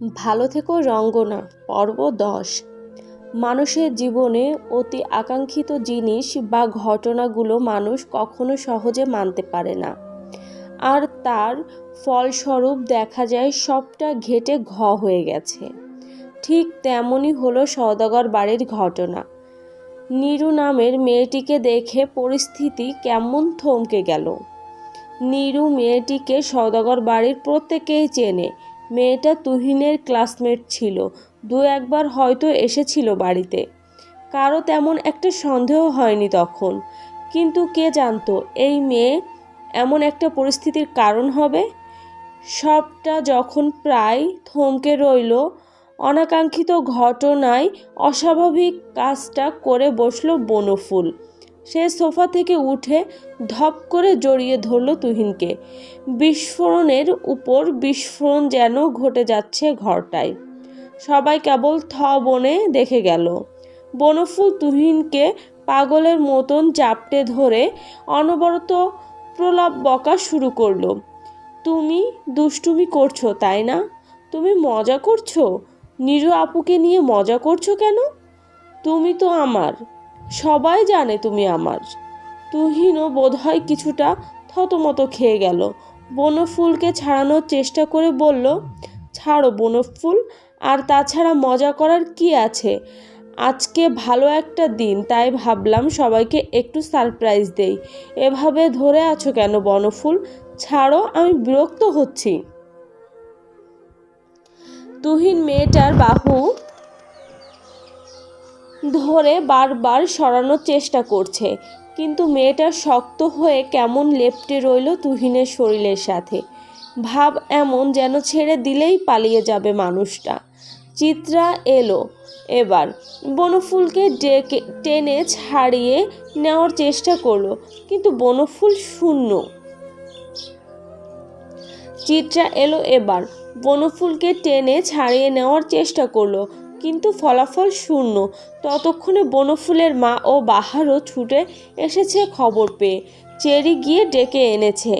ভালো থেকো রঙ্গনা। পর্ব 10। মানুষের জীবনে অতি আকাঙ্ক্ষিত জিনিস বা ঘটনাগুলো মানুষ কখনো সহজে মানতে পারে না, আর তার ফলস্বরূপ দেখা যায় সবটা ঘেটে হয়ে গেছে। ঠিক তেমনই হলো সওদাগর বাড়ির ঘটনা। নীরু নামের মেয়েটিকে দেখে পরিস্থিতি কেমন থমকে গেল। নীরু মেয়েটিকে সওদাগর বাড়ির প্রত্যেকেই চেনে। মেয়েটা তুহিনের ক্লাসমেট ছিল, দু একবার হয়তো এসেছিল বাড়িতে। কারো তেমন একটা সন্দেহ হয়নি তখন, কিন্তু কে জানতো এই মেয়ে এমন একটা পরিস্থিতির কারণ হবে। সবটা যখন প্রায় থমকে রইল, অনাকাঙ্ক্ষিত ঘটনায় অস্বাভাবিক কাজটা করে বসলো বনফুল। সে সোফা থেকে উঠে ধপ করে জড়িয়ে ধরল তুহিনকে। বিস্ফোরণের উপর বিস্ফোরণ যেন ঘটে যাচ্ছে ঘরটায়। সবাই কেবল বনে দেখে গেল। বনফুল তুহিনকে পাগলের মতন জাপটে ধরে অনবরত প্রলাপ বকা শুরু করলো। তুমি দুষ্টুমি করছো তাই না? তুমি মজা করছো? নীরু আপুকে নিয়ে মজা করছো কেন? তুমি তো আমার, সবাই জানে তুমি আমার। তুহিনও বোধহয় কিছুটা থতমত খেয়ে গেল। বনফুলকে ছাড়ানোর চেষ্টা করে বলল, ছাড়ো বনফুল, আর তাছাড়া মজা করার কি আছে? আজকে ভালো একটা দিন, তাই ভাবলাম সবাইকে একটু সারপ্রাইজ দেই। এভাবে ধরে আছো কেন বনফুল? ছাড়ো, আমি বিরক্ত হচ্ছি। তুহিন মেয়েটার বাহু ধরে বারবার সরানোর চেষ্টা করছে, কিন্তু মেয়েটা শক্ত হয়ে কেমন লেপ্টে রইল তুহিনের শরীরের সাথে। ভাব এমন যেন ছেড়ে দিলেই পালিয়ে যাবে মানুষটা। চিত্রা এলো এবার। বনফুলকে টেনে ছাড়িয়ে নেওয়ার চেষ্টা করলো, কিন্তু বনফুল শূন্য। চিত্রা এলো এবার। বনফুলকে টেনে ছাড়িয়ে নেওয়ার চেষ্টা করলো, কিন্তু ফলাফল শূন্য। ততক্ষণে বনফুলের মা ও বাহারও ছুটে এসেছে খবর পেয়ে। চেরি গিয়ে ডেকে এনেছে।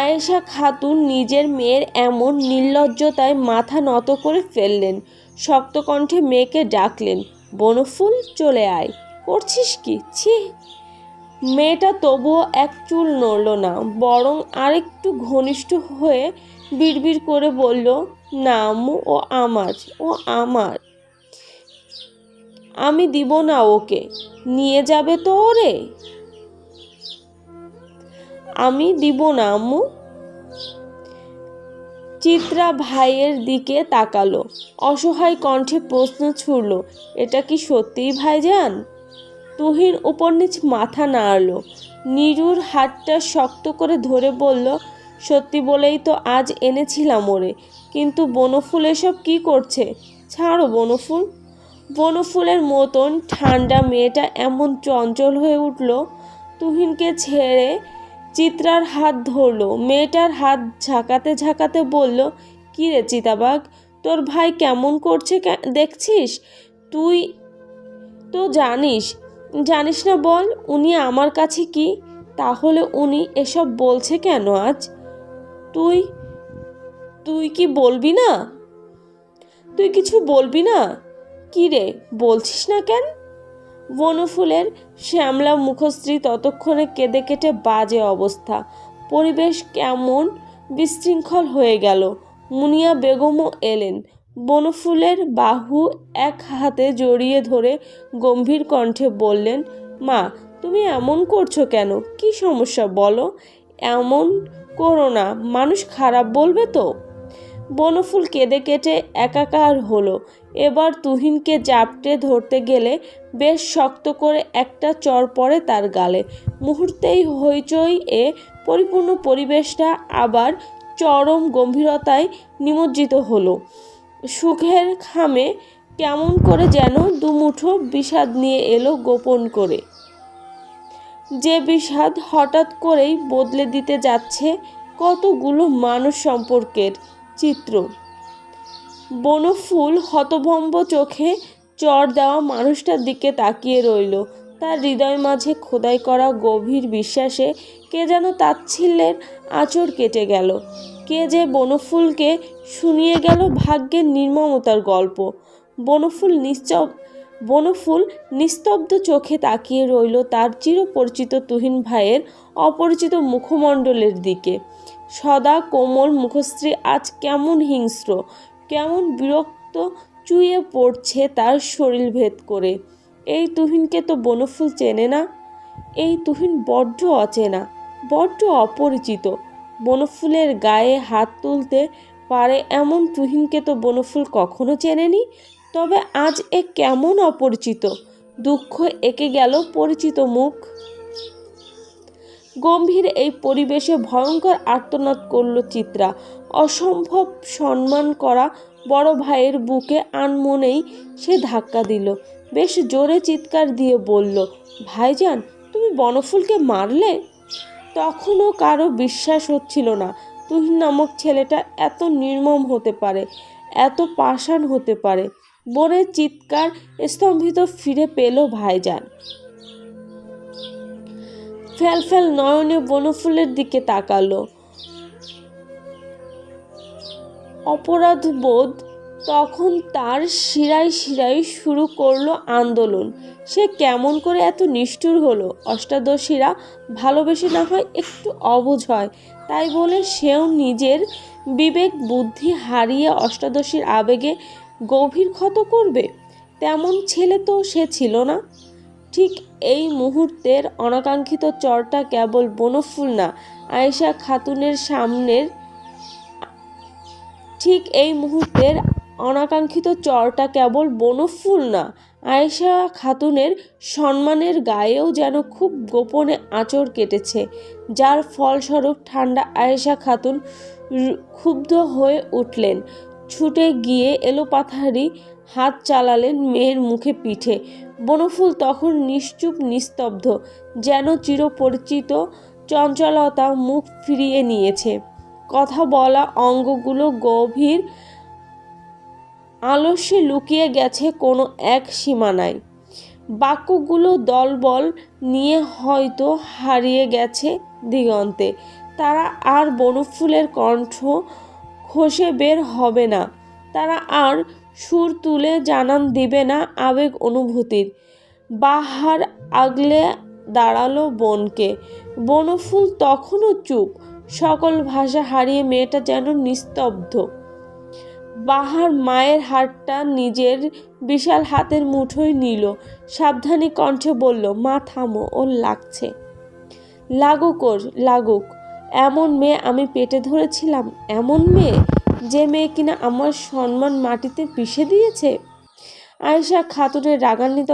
আয়েশা খাতুন নিজের মেয়ের এমন নির্লজ্জতায় মাথা নত করে ফেললেন। শক্ত কণ্ঠে মেয়েকে ডাকলেন, বনফুল চলে আয়। করছিস কি? ছি! মেয়েটা তবুও এক চুল নড়ল না, বরং আরেকটু ঘনিষ্ঠ হয়ে বিড়বিড় করে বলল, না আম্মু, ও আমার, ও আমার। আমি দিব না ওকে। নিয়ে যাবে তো ওরে? আমি দিব না আম্মু। চিত্রা ভাইয়ের দিকে তাকালো, অসহায় কণ্ঠে প্রশ্ন ছুড়ল, এটা কি সত্যিই ভাইজান? তুহিন উপর নিচ মাথা নাড়ল। নীরুর হাতটা শক্ত করে ধরে বলল, সত্যি বলেই তো আজ এনেছিলাম ওরে। কিন্তু বনফুল এসব কি করছে? ছাড়ো বনফুল। বনফুলের মতন ঠান্ডা মেয়েটা এমন চঞ্চল হয়ে উঠল। তুহিনকে ছেড়ে চিত্রার হাত ধরল। মেয়েটার হাত ঝাঁকাতে ঝাঁকাতে বলল, কি রে চিতাবাঘ, তোর ভাই কেমন করছে দেখছিস? তুই তো জানিস না? বল, উনি আমার কাছে কি? তাহলে উনি এসব বলছে কেন আজ? তুই তুই কি বলবি না? তুই কিছু বলবি না? কি রে, বলছিস না কেন? বনফুলের শ্যামলা মুখশ্রী ততক্ষণে কেঁদে কেটে বাজে অবস্থা। পরিবেশ কেমন বিশৃঙ্খল হয়ে গেল। মুনিয়া বেগমও এলেন। বনফুলের বাহু এক হাতে জড়িয়ে ধরে গম্ভীর কণ্ঠে বললেন, মা, তুমি এমন করছো কেন? কি সমস্যা বলো? এমন করো না, মানুষ খারাপ বলবে তো। বনফুল কেঁদে কেটে একাকার হলো। এবার তুহিনকে জাপটে ধরতে গেলে বেশ শক্ত করে একটা চড় পড়ে তার গালে। মুহূর্তেই হইচই এ পরিপূর্ণ পরিবেশটা আবার চরম গম্ভীরতায় নিমজ্জিত হলো। সুখের খামে কেমন করে যেন দুমুঠো বিষাদ নিয়ে এলো গোপন করে, যে বিষাদ হঠাৎ করেই বদলে দিতে যাচ্ছে কতগুলো মানুষ সম্পর্কের চিত্র। বনফুল হতভম্ব চোখে চড় দেওয়া মানুষটার দিকে তাকিয়ে রইল। তার হৃদয় মাঝে খোদাই করা গভীর বিশ্বাসে কে যেন তাচ্ছিল্যের আঁচড় কেটে গেল। কে যে বনফুলকে শুনিয়ে গেল ভাগ্যের নির্মমতার গল্প। বনফুল নিস্তব্ধ চোখে তাকিয়ে রইল তার চিরপরিচিত তুহিন ভাইয়ের অপরিচিত মুখমণ্ডলের দিকে। সদা কোমল মুখশ্রী আজ কেমন হিংস্র, কেমন বিরক্ত চুইয়ে পড়ছে তার শরীর ভেদ করে। এই তুহিনকে তো বনফুল চেনে না। এই তুহিন বড্ড অচেনা, বড্ড অপরিচিত। বনফুলের গায়ে হাত তুলতে পারে এমন তুহিনকে তো বনফুল কখনো চেনেনি। তবে আজ এ কেমন অপরিচিত। দুঃখ এঁকে গেল পরিচিত মুখ। গম্ভীর এই পরিবেশে ভয়ঙ্কর আর্তনাদ করল চিত্রা। অসম্ভব সম্মান করা বড় ভাইয়ের বুকে আনমনেই সে ধাক্কা দিল। বেশ জোরে চিৎকার দিয়ে বলল, ভাইজান, তুমি বনফুলকে মারলে? তখনও কারো বিশ্বাস হচ্ছিল না তুহিন নামক ছেলেটা এত নির্মম হতে পারে, এত পাষাণ হতে পারে। বোনের চিৎকার স্তম্ভিত ফিরে পেল ভাইজান। ফ্যালফ্যাল নয়নে বনফুলের দিকে তাকালো। অপরাধবোধ তখন তার শিরায় শিরায় শুরু করলো আন্দোলন। সে কেমন করে এত নিষ্ঠুর হলো? অষ্টাদশীরা ভালোবেসে না হয় একটু অবুঝ হয়, তাই বলে সেও নিজের বিবেক বুদ্ধি হারিয়ে অষ্টাদশীর আবেগে গভীর ক্ষত করবে? তেমন ছেলে তো সে ছিল না। ঠিক এই মুহূর্তের অনাকাঙ্ক্ষিত চরটা কেবল বনফুল না, আয়েশা খাতুনের সামনের ঠিক এই মুহূর্তের অনাকাঙ্ক্ষিত চরটা কেবল বনফুল না, আয়েশা খাতুনের সম্মানের গায়েও যেন খুব গোপনে আঁচড় কেটেছে, যার ফলস্বরূপ ঠান্ডা আয়েশা খাতুন ক্ষুব্ধ হয়ে উঠলেন। ছুটে গিয়ে এলোপাথারি হাত চালালেন মেয়ের মুখে পিঠে। বনফুল তখন নিশ্চুপ নিস্তব্ধ, যেন চিরপরিচিত চঞ্চলতা মুখ ফিরিয়ে নিয়েছে। কথা বলা অঙ্গগুলো গভীর আলস্যে লুকিয়ে গেছে কোনো এক সীমানায়। বাক্যগুলো দলবল নিয়ে হয়তো হারিয়ে গেছে দিগন্তে। তারা আর বনফুলের কণ্ঠ খসে বের হবে না, তারা আর সুর তুলে জানান দিবে না আবেগ অনুভূতির। বাহার আগলে দাঁড়ালো বোনকে। বনফুল তখনও চুপ, সকল ভাষা হারিয়ে মেয়েটা যেন নিস্তব্ধ। বাহার মায়ের হাতটা নিজের বিশাল হাতের মুঠোয় নিল, সাবধানী কণ্ঠে বলল, মা থামো, ওর লাগছে। লাগুক ওর, লাগুক। এমন মেয়ে আমি পেটে ধরেছিলাম, এমন মেয়ে, যে মেয়ে কিনা আমার সম্মান মাটিতে পিষে দিয়েছে। আয়েশা খাতুনের রাগান্বিত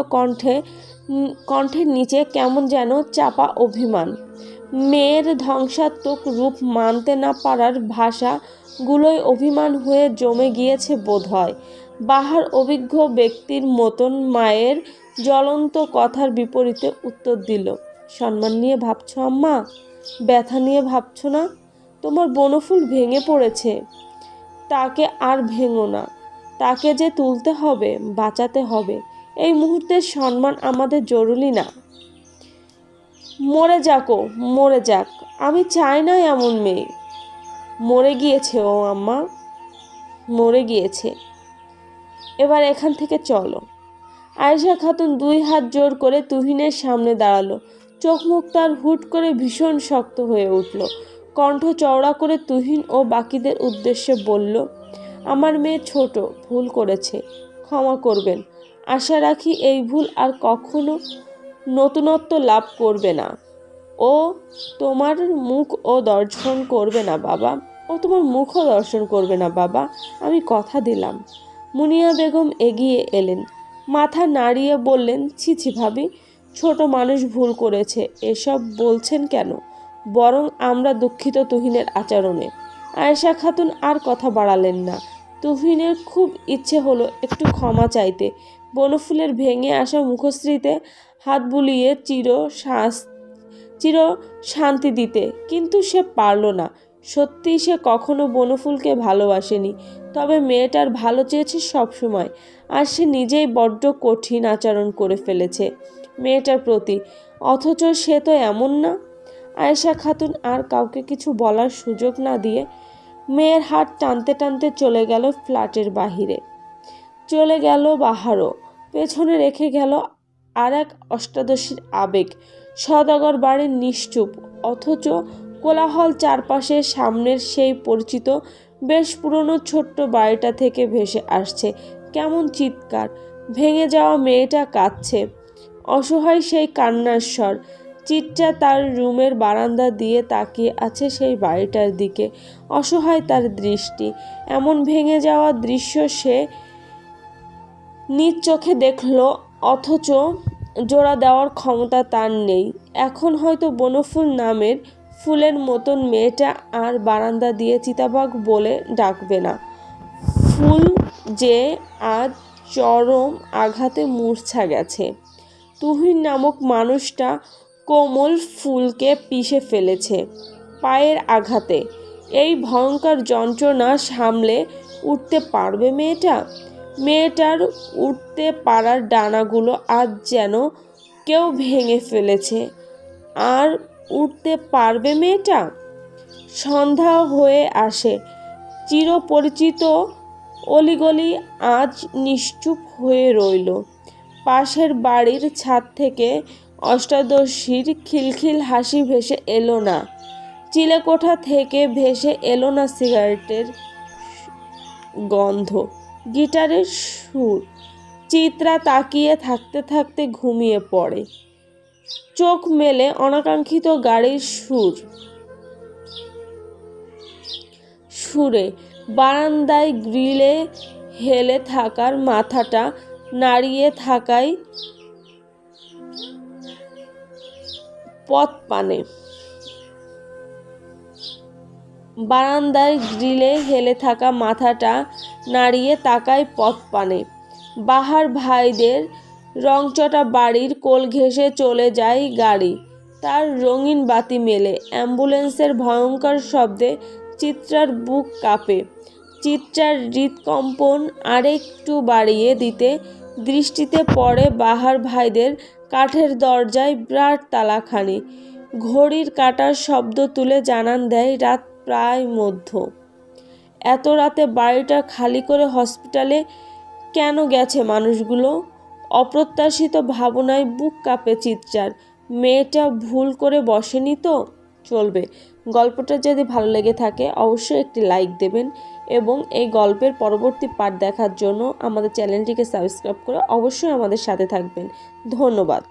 কণ্ঠের নিচে কেমন যেন চাপা অভিমান। মেয়ের ধ্বংসাত্মক রূপ মানতে না পারার ভাষাগুলোই অভিমান হয়ে জমে গিয়েছে বোধহয়। বাহার অভিজ্ঞ ব্যক্তির মতন মায়ের জ্বলন্ত কথার বিপরীতে উত্তর দিল, সম্মান নিয়ে ভাবছো আম্মা? ব্যথা নিয়ে ভাবছো না? তোমার বনফুল ভেঙে পড়েছে, তাকে আর ভেঙো না। তাকে যে তুলতে হবে, বাঁচাতে হবে। এই মুহূর্তের সম্মান আমাদের জরুরি না। মরে যাকো, মরে যাক, আমি চাই না এমন মেয়ে। মরে গিয়েছে ও আম্মা, মরে গিয়েছে। এবার এখান থেকে চলো। আয়েশা খাতুন দুই হাত জোর করে তুহিনের সামনে দাঁড়ালো। চোখ মুখ তার হুট করে ভীষণ শক্ত হয়ে উঠল। কণ্ঠ চওড়া করে তুহিন ও বাকিদের উদ্দেশ্যে বলল, আমার মেয়ে ছোট, ভুল করেছে, ক্ষমা করবেন। আশা রাখি এই ভুল আর কখনো নতুনত্ব লাভ করবে না। ও তোমার মুখ ও দর্শন করবে না বাবা, ও তোমার মুখও দর্শন করবে না বাবা, আমি কথা দিলাম। মুনিয়া বেগম এগিয়ে এলেন, মাথা নাড়িয়ে বললেন, ছি ছি ভাবি, ছোট মানুষ ভুল করেছে, এসব বলছেন কেন? বরং আমরা দুঃখিত তুহিনের আচরণে। আয়েশা খাতুন আর কথা বাড়ালেন না। তুহিনের খুব ইচ্ছে হলো একটু ক্ষমা চাইতে, বনফুলের ভেঙে আসা মুখশ্রীতে হাত বুলিয়ে চির শান্তি দিতে, কিন্তু সে পারল না। সত্যি সে কখনো বনফুলকে ভালোবাসেনি, তবে মেয়েটার ভালো চেয়েছে সবসময়। আর সে নিজেই বড্ড কঠিন আচরণ করে ফেলেছে মেয়েটার প্রতি, অথচ সে তো এমন না। আয়েশা খাতুন আর কাউকে কিছু বলার সুযোগ না দিয়ে মেয়ের হাত টানতে টানতে চলে গেল ফ্ল্যাটের বাহিরে, চলে গেল বাহারও, পেছনে রেখে গেল আর এক অষ্টাদশীর আবেগ। সওদাগর বাড়ির নিশ্চুপ অথচ কোলাহল চারপাশে। সামনের সেই পরিচিত বেশ পুরনো ছোট্ট বাড়িটা থেকে ভেসে আসছে কেমন চিৎকার। ভেঙে যাওয়া মেয়েটা কাঁদছে, অসহায় সেই কান্নার স্বর। চিত্রা তার রুমের বারান্দা দিয়ে তাকিয়ে আছে সেই বাড়িটার দিকে, অসহায় তার দৃষ্টি। এমন ভেঙে যাওয়া দৃশ্য সে নিজ চোখে দেখল, অথচ জোড়া দেওয়ার ক্ষমতা তার নেই। এখন হয়তো বনফুল নামের ফুলের মতন মেয়েটা আর বারান্দা দিয়ে চিতাবাঘ বলে ডাকবে না। ফুল যে আজ চরম আঘাতে মূর্ছা গেছে। তুহিন নামক মানুষটা কোমল ফুলকে পিষে ফেলেছে পায়ের আঘাতে। এই ভয়ঙ্কর যন্ত্রণা সামলে উঠতে পারবে মেয়েটা? মেয়েটার উঠতে পারার ডানাগুলো আজ যেন কেউ ভেঙে ফেলেছে। আর উঠতে পারবে মেয়েটা? সন্ধ্যা হয়ে আসে, চিরপরিচিত অলিগলি আজ নিশ্চুপ হয়ে রইল। পাশের বাড়ির ছাদ থেকে অষ্টাদশীর খিলখিল হাসি ভেসে এলো না, চিলেকোঠা থেকে ভেসে এলো না সিগারেটের গন্ধ, গিটারের সুর। চিত্রা তাকিয়ে থাকতে থাকতে ঘুমিয়ে পড়ে। চোখ মেলে অনাকাঙ্ক্ষিত গাড়ির সুরে বারান্দায় গ্রিলে হেলে থাকার মাথাটা নাড়িয়ে থাকায় পথপানে। বারান্দায় গ্রিলে হেলে থাকা মাথাটা নাড়িয়ে তাকায় পথপানে। বাহার ভাইদের রংচটা বাড়ির কোল ঘেঁষে চলে যায় গাড়ি। তার রঙিন বাতি মেলে। অ্যাম্বুলেন্সের ভয়ঙ্কর শব্দে চিত্রার বুক কাঁপে। চিত্রার হৃদকম্পন আরেকটু বাড়িয়ে দিতে দৃষ্টিতে পড়ে বাহার ভাইদের কাঠের দরজায় বিরাট তালাখানি। ঘড়ির কাঁটার শব্দ তুলে জানান দেয় রাত প্রায় মধ্য। এত রাতে বাড়িটা খালি করে হসপিটালে কেন গেছে মানুষগুলো? অপ্রত্যাশিত ভাবনায় বুক কাঁপে চিত্রার। মেয়েটা ভুল করে বসেনি তো? চলবে। গল্পটা যদি ভালো লেগে থাকে অবশ্যই একটি লাইক দেবেন এবং এই গল্পের পরবর্তী পার্ট দেখার জন্য আমাদের চ্যানেলটিকে সাবস্ক্রাইব করে অবশ্যই আমাদের সাথে থাকবেন। ধন্যবাদ।